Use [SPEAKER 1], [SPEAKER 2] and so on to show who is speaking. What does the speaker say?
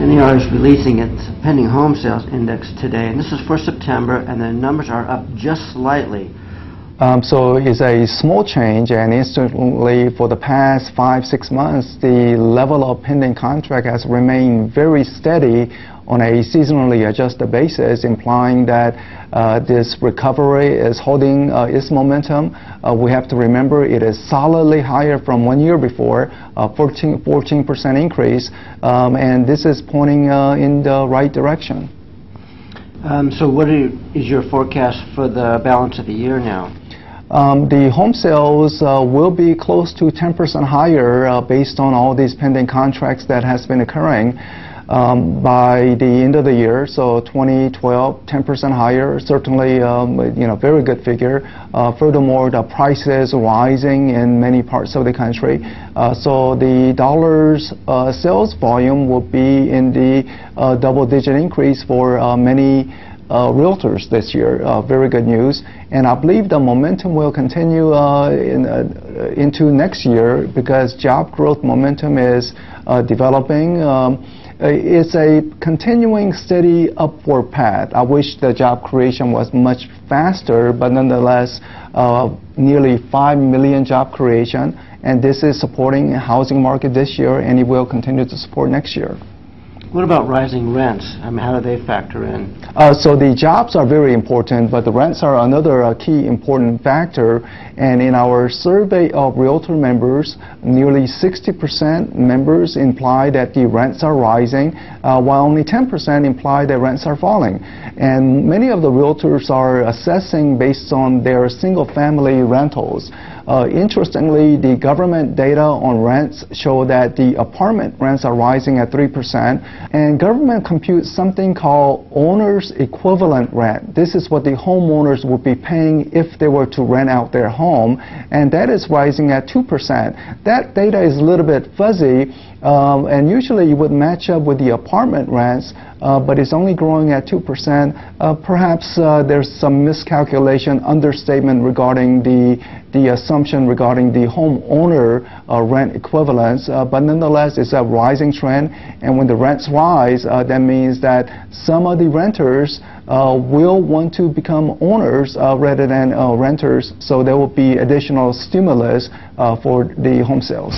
[SPEAKER 1] NAR is releasing its pending home sales index today, and this is for September, and the numbers are up just slightly.
[SPEAKER 2] So it's a small change, and instantly for the past 5-6 months, the level of pending contract has remained very steady on a seasonally adjusted basis, implying that this recovery is holding its momentum. We have to remember it is solidly higher from 1 year before, 14% increase, and this is pointing in the right direction.
[SPEAKER 1] So what is your forecast for the balance of the year now?
[SPEAKER 2] The home sales will be close to 10% higher based on all these pending contracts that has been occurring by the end of the year. So 2012, 10% higher, certainly very good figure. Furthermore, the prices rising in many parts of the country. So the dollars sales volume will be in the double-digit increase for many realtors this year. Very good news, and I believe the momentum will continue into next year because job growth momentum is developing. It's a continuing steady upward path. I wish the job creation was much faster, but nonetheless, nearly 5 million job creation, and this is supporting the housing market this year, and it will continue to support next year.
[SPEAKER 1] What about rising rents? I mean, how do they factor in?
[SPEAKER 2] So the jobs are very important, but the rents are another key important factor. And in our survey of realtor members, nearly 60% members imply that the rents are rising, while only 10% imply that rents are falling. And many of the realtors are assessing based on their single-family rentals. Interestingly, the government data on rents show that the apartment rents are rising at 3%, and government computes something called owner's equivalent rent. This is what the homeowners would be paying if they were to rent out their home, and that is rising at 2%. That data is a little bit fuzzy, and usually you would match up with the apartment rents, but it's only growing at 2%. Perhaps there's some miscalculation, understatement regarding the assumption regarding the homeowner rent equivalence, but nonetheless it's a rising trend, and when the rents rise, that means that some of the renters will want to become owners rather than renters, so there will be additional stimulus for the home sales.